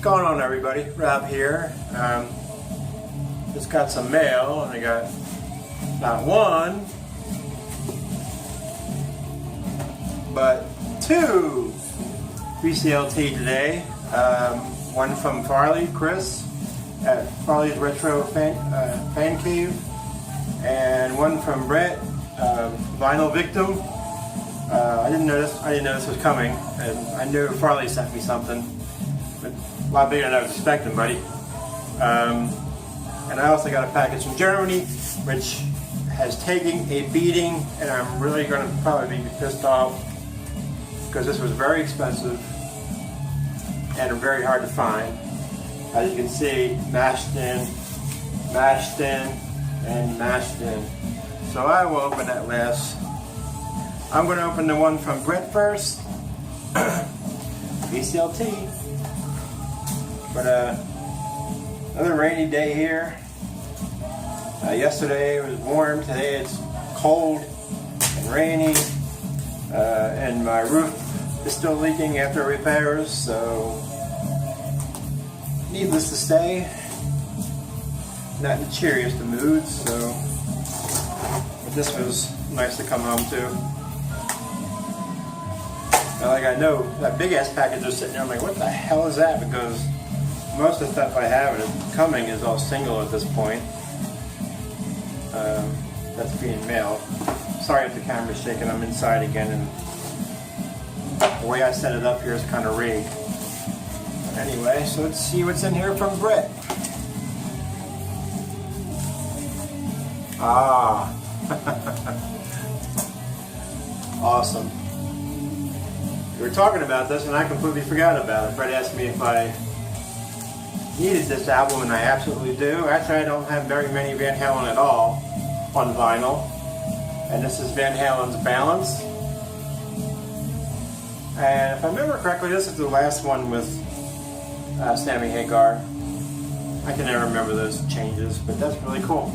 going on, everybody? Rob here. Just got some mail, and I got not one, but two VCLT today. One from Farley, Chris, at Farley's Retro Fancave, and one from Brett, Vinyl Victim. I didn't know this was coming, and I knew Farley sent me something, but a lot bigger than I was expecting, buddy. And I also got a package from Germany, which has taken a beating, and I'm really going to probably be pissed off because this was very expensive and very hard to find. As you can see, mashed in, and mashed in. So I will open that last. I'm going to open the one from Brett first, VCLT. But another rainy day here. Yesterday it was warm, today it's cold and rainy, and my roof is still leaking after repairs, so needless to say, not in the cheeriest of moods, so, but this was nice to come home to. Now, like, I know that big ass package is sitting there, I'm like, what the hell is that? Because most of the stuff I have coming is all single at this point. That's being mailed. Sorry if the camera's shaking, I'm inside again, and the way I set it up here is kind of rigged. Anyway, so let's see what's in here from Brett. Ah. Awesome. We were talking about this and I completely forgot about it. Brett asked me if I needed this album, and I absolutely do. Actually, I don't have very many Van Halen at all on vinyl. And this is Van Halen's Balance. And if I remember correctly, this is the last one with Sammy Hagar. I can never remember those changes, but that's really cool.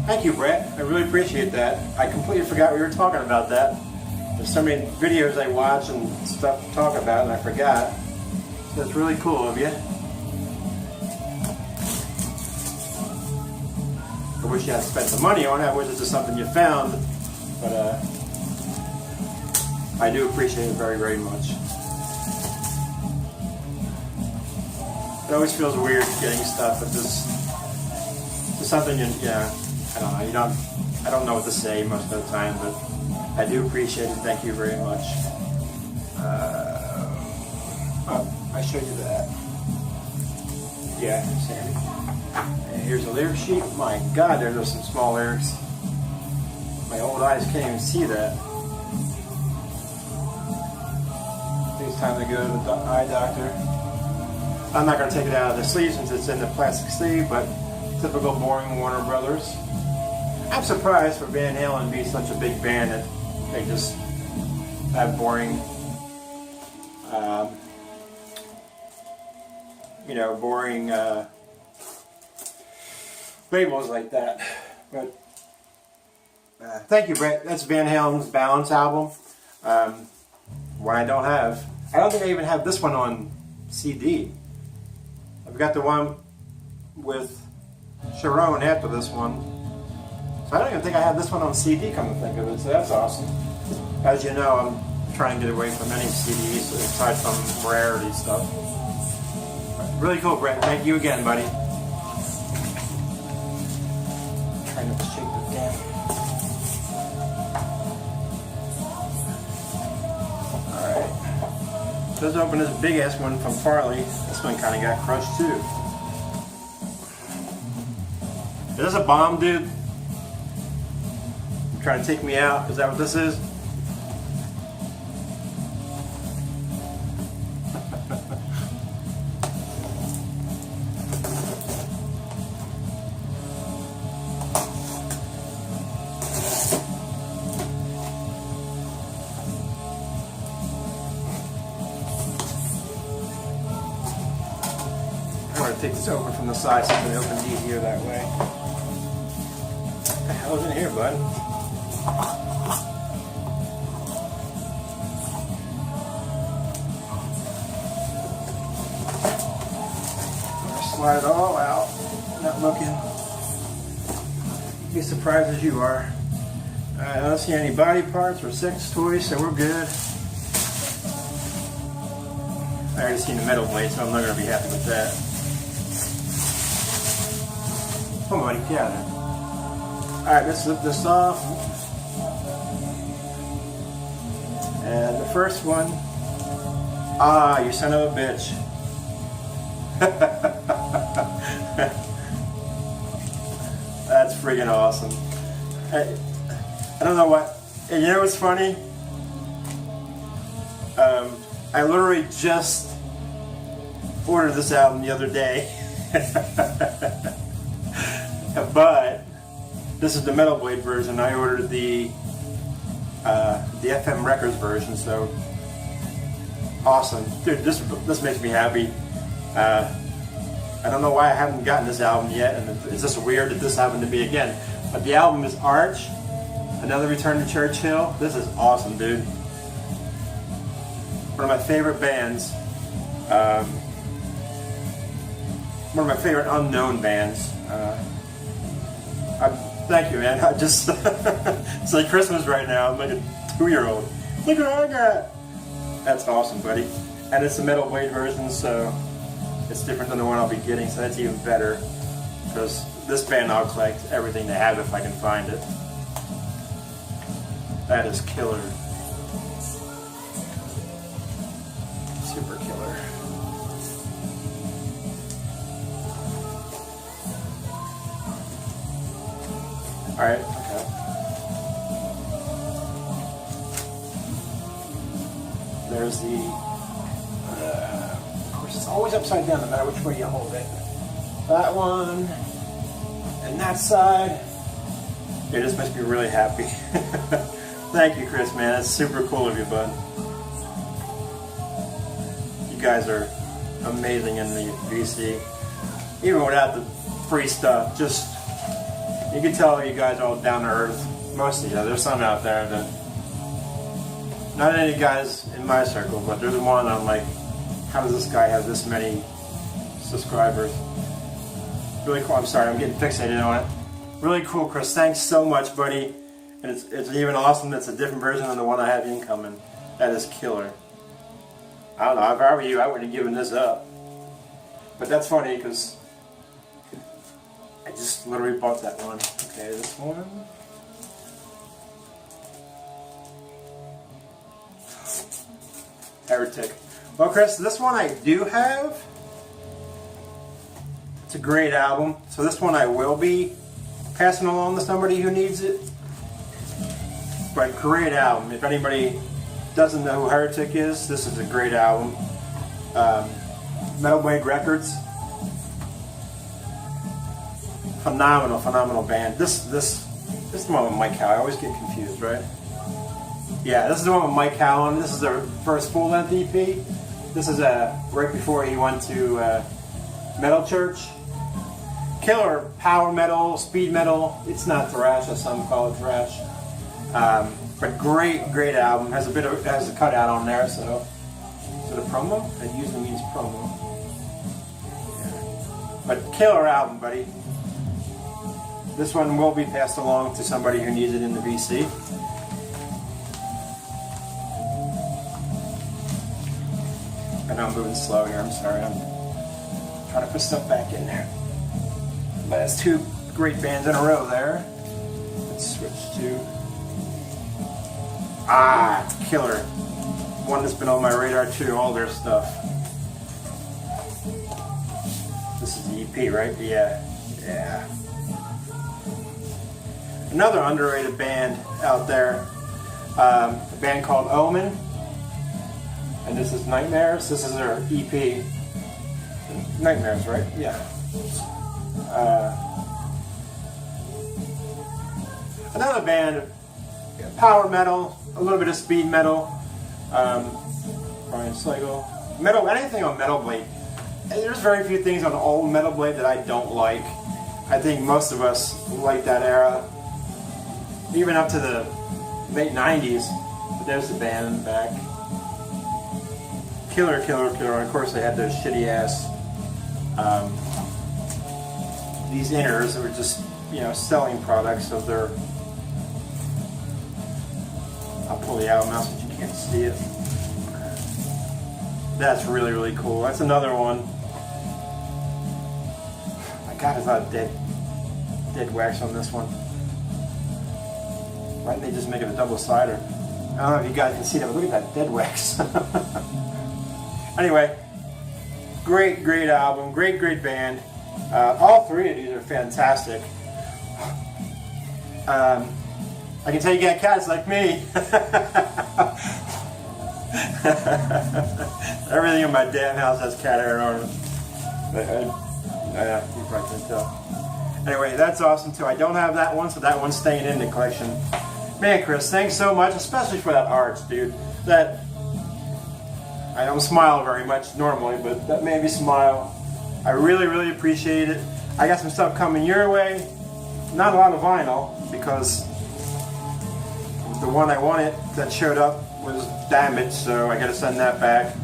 Thank you, Brett. I really appreciate that. I completely forgot we were talking about that. There's so many videos I watch and stuff to talk about, and I forgot. So it's really cool of you. I wish you had spent the money on it. I wish it's just something you found, but I do appreciate it very, very much. It always feels weird getting stuff, but just something I don't know. I don't know what to say most of the time, but I do appreciate it. Thank you very much. I showed you that. Yeah, Sammy. And here's a lyric sheet. My God, there's just some small lyrics. My old eyes can't even see that. I think it's time to go to the eye doctor. I'm not going to take it out of the sleeve since it's in the plastic sleeve, but typical boring Warner Brothers. I'm surprised for Van Halen to be such a big band that they just have boring, boring labels like that. But thank you, Brett. That's Van Halen's Balance album. What I don't have. I don't think I even have this one on CD. I've got the one with Sharon after this one. So I don't even think I have this one on CD, come to think of it, so that's awesome. As you know, I'm trying to get away from any CDs aside from rarity stuff. Really cool, Brett. Thank you again, buddy. Trying not to shake the camera. Alright. So let's open this big ass one from Farley. This one kind of got crushed too. Is this a bomb, dude? You trying to take me out? Is that what this is? I'm going to take this over from the side so I can open these here that way. What the hell is in here, bud? slide it all out. Not looking. Be surprised as you are. Alright, I don't see any body parts or sex toys, so we're good. I already seen the metal blade, so I'm not going to be happy with that. Come on, get out of there. Alright, let's flip this off. And the first one. Ah, you son of a bitch. That's friggin' awesome. I don't know what. And you know what's funny? I literally just ordered this album the other day. But this is the Metal Blade version. I ordered the FM Records version, so awesome. Dude, this makes me happy. I don't know why I haven't gotten this album yet, and it's just weird that this happened to be again. But the album is Arch, another Return to Churchill. This is awesome, dude. One of my favorite bands. One of my favorite unknown bands. Thank you, man. I just it's like Christmas right now. I'm like a 2-year-old. Look what I got. That's awesome, buddy. And it's a Metal Blade version, so it's different than the one I'll be getting, so that's even better. Because this band, I'll collect everything they have if I can find it. That is killer. Super killer. Alright, okay. There's the... of course, it's always upside down no matter which way you hold it. That one. And that side. Yeah, this makes me really happy. Thank you, Chris, man. That's super cool of you, bud. You guys are amazing in the VC. Even without the free stuff, just... You can tell you guys are all down to earth. Most of you. There's some out there that... Not any guys in my circle, but there's one I'm like, how does this guy have this many subscribers? Really cool. I'm sorry, I'm getting fixated on it. Really cool, Chris. Thanks so much, buddy. And it's even awesome that it's a different version than the one I have incoming. That is killer. I don't know, if I were you, I wouldn't have given this up. But that's funny, because I just literally bought that one. Okay, this one. Heretic. Well, Chris, this one I do have. It's a great album. So this one I will be passing along to somebody who needs it. But great album. If anybody doesn't know who Heretic is, this is a great album. Metal Blade Records. Phenomenal band. This is the one with Mike Howe. I always get confused, right? Yeah, this is the one with Mike Howe on. This is their first full-length EP. This is right before he went to Metal Church. Killer power metal, speed metal. It's not thrash, as some call it thrash. But great album. Has a cutout on there. So is it a promo? It usually means promo. Yeah. But killer album, buddy. This one will be passed along to somebody who needs it in the VC. I know I'm moving slow here, I'm sorry. I'm trying to put stuff back in there. But that's two great bands in a row there. Let's switch to... killer. One that's been on my radar too, all their stuff. This is the EP, right? Yeah. Another underrated band out there. A band called Omen. And this is Nightmares. This is their EP. Nightmares, right? Yeah. Another band, power metal, a little bit of speed metal. Brian Slagle. Metal, anything on Metal Blade. There's very few things on old Metal Blade that I don't like. I think most of us like that era. Even up to the late 90s. But there's the band in the back. Killer. And of course they had those shitty ass these inners that were just, you know, selling products of their. I'll pull the album out so you can't see it. That's really, really cool. That's another one. My God, there's not dead wax on this one. Why didn't they just make it a double-sider? I don't know if you guys can see that, but look at that dead wax. Anyway, great album, great band. All three of these are fantastic. I can tell you got cats like me. Everything in my damn house has cat hair on it. You probably can't tell. Anyway, that's awesome too. I don't have that one, so that one's staying in the collection. Man, Chris, thanks so much, especially for that art, dude. That I don't smile very much normally, but that made me smile. I really appreciate it. I got some stuff coming your way. Not a lot of vinyl because the one I wanted that showed up was damaged, so I got to send that back.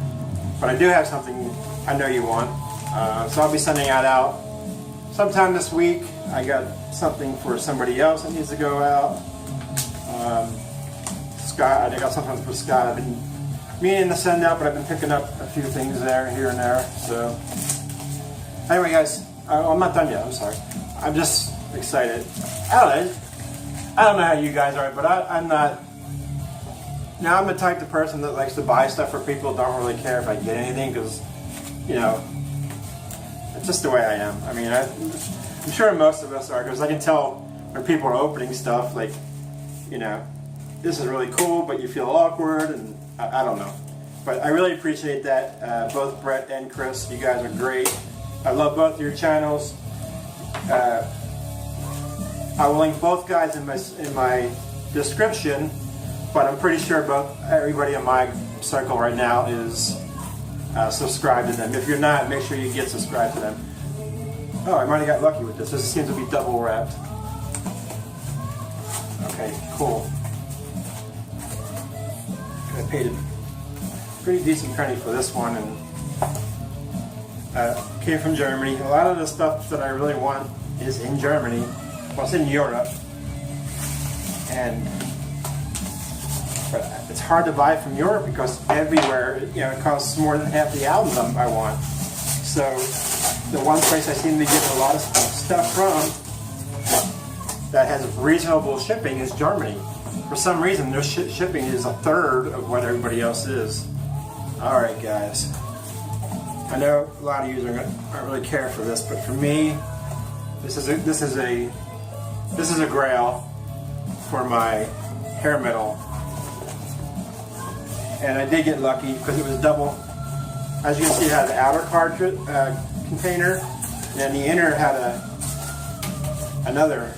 But I do have something I know you want, so I'll be sending that out sometime this week. I got something for somebody else that needs to go out. Scott, I got something for Scott. I've been meaning to send out, but I've been picking up a few things there, here and there. So anyway, guys, I'm not done yet. I'm sorry. I'm just excited. I don't know how you guys are, but I'm not. Now I'm the type of person that likes to buy stuff for people. Don't really care if I get anything because, you know, it's just the way I am. I mean, I'm sure most of us are, because I can tell when people are opening stuff, like, you know, this is really cool, but you feel awkward, and I don't know. But I really appreciate that. Both Brett and Chris, you guys are great. I love both your channels. I will link both guys in my description, but I'm pretty sure everybody in my circle right now is subscribed to them. If you're not, make sure you get subscribed to them. Oh, I might have got lucky with this. This seems to be double wrapped. Okay, cool. I paid a pretty decent penny for this one, and came from Germany. A lot of the stuff that I really want is in Germany. Well, it's in Europe, but it's hard to buy from Europe because everywhere, you know, it costs more than half the albums I want. So the one place I seem to be getting a lot of stuff from that has reasonable shipping is Germany. For some reason, their shipping is a third of what everybody else is. All right, guys. I know a lot of you aren't really care for this, but for me, this is a Grail for my hair metal, and I did get lucky because it was double. As you can see, it had an outer cartridge container, and then the inner had another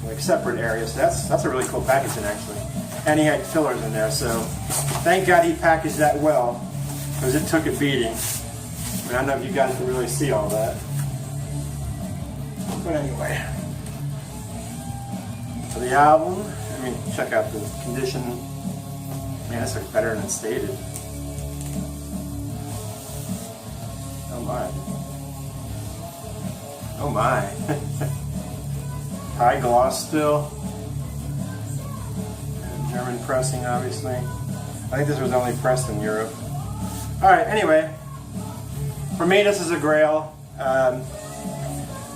like separate area. So that's a really cool packaging actually, and he had fillers in there. So thank God he packaged that well, because it took a beating. I mean, I don't know if you guys can really see all that, but anyway. For the album, I mean, check out the condition. Man, this looks better than stated. Oh my. Oh my. High gloss still. And German pressing, obviously. I think this was only pressed in Europe. Alright, anyway. For me, this is a Grail.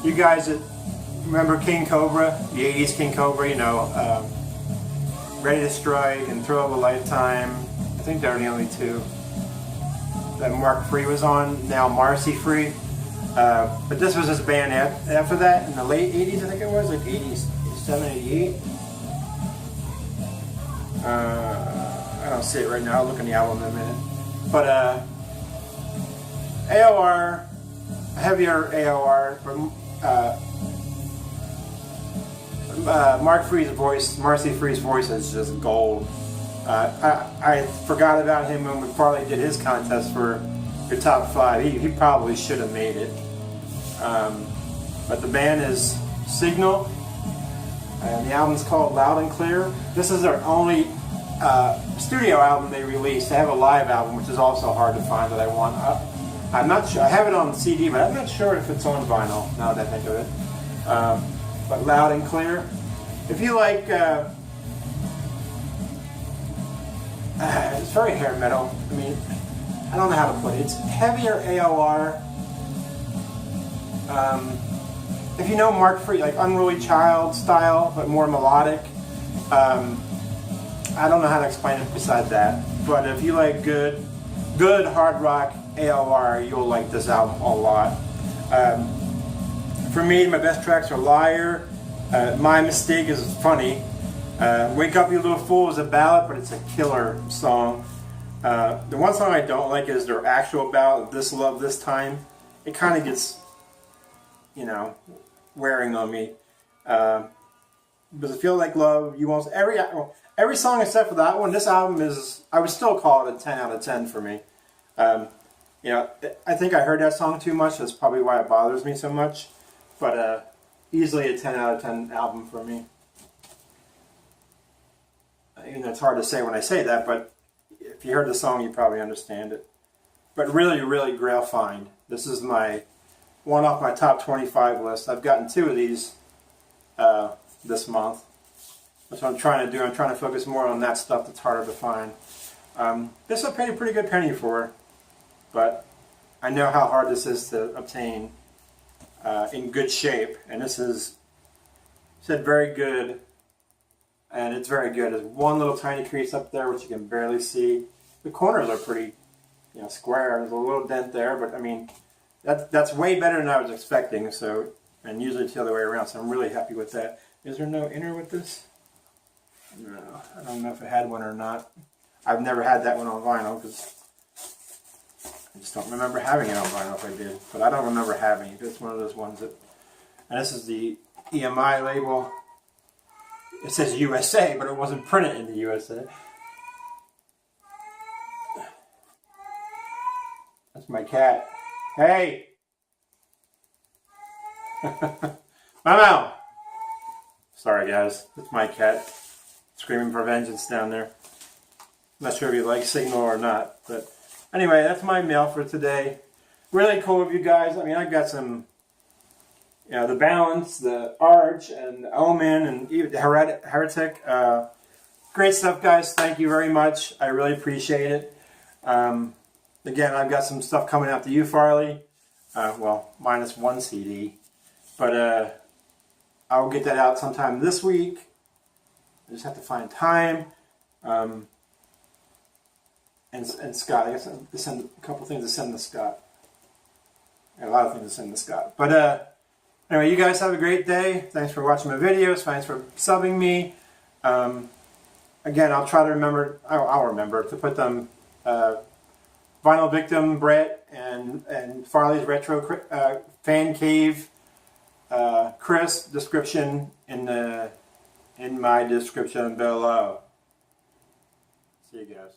You guys that remember King Cobra, the 80s King Cobra, you know, Ready to Strike and Thrill of a Lifetime. I think they're the only two that Mark Free was on, now Marcy Free. But this was his band after that, in the late 80s, I think it was, like 87, 88. I don't see it right now, I'll look in the album in a minute. But AOR, heavier AOR, but Mark Free's voice, Marcy Free's voice is just gold. I forgot about him when Farley did his contest for your top 5. He probably should have made it. But the band is Signal, and the album's called Loud and Clear. This is their only studio album they released. They have a live album, which is also hard to find that I want. I'm not sure. I have it on CD, but I'm not sure if it's on vinyl now that I think of it. But loud and clear. If you like, it's very hair metal. I mean, I don't know how to put it. It's heavier AOR. If you know Mark Free, like Unruly Child style, but more melodic. I don't know how to explain it besides that. But if you like good hard rock AOR, you'll like this album a lot. For me, my best tracks are Liar. My Mistake is funny. Wake Up You Little Fool is a ballad, but it's a killer song. The one song I don't like is their actual ballad, This Love This Time. It kind of gets, you know, wearing on me. Does it feel like love? You won't. Every song except for that one. This album is. I would still call it a 10 out of 10 for me. You know, I think I heard that song too much. That's probably why it bothers me so much. But easily a 10 out of 10 album for me. You know, it's hard to say when I say that, but if you heard the song, you probably understand it. But really, really Grail find. This is my one off my top 25 list. I've gotten 2 of these this month. That's what I'm trying to do. I'm trying to focus more on that stuff that's harder to find. This I paid a pretty good penny for, but I know how hard this is to obtain in good shape. And this is said very good, and it's very good. There's one little tiny crease up there which you can barely see. The corners are pretty, you know, square. There's a little dent there, but I mean, that's way better than I was expecting. So, and usually it's the other way around. So I'm really happy with that. Is there no inner with this? No, I don't know if it had one or not. I've never had that one on vinyl because I just don't remember having it on vinyl if I did. But I don't remember having it. It's one of those ones that... And this is the EMI label. It says USA, but it wasn't printed in the USA. That's my cat. Hey! Mama! Sorry guys, it's my cat. Screaming for vengeance down there. I'm not sure if you like Signal or not, but anyway, that's my mail for today. Really cool of you guys. I mean, I've got some, you know, the Balance, the Arch, and Omen, and even the Heretic. Great stuff, guys. Thank you very much. I really appreciate it. Again, I've got some stuff coming out to you, Farley. Well, minus 1 CD, but I'll get that out sometime this week. I just have to find time. And Scott, I guess I send a couple things to send to Scott. A lot of things to send to Scott. But anyway, you guys have a great day. Thanks for watching my videos. Thanks for subbing me. Again, I'll try to remember. I'll remember to put them. Vinyl Victim, Brett, and Farley's Retro Fancave, Chris description in my description below. See you guys.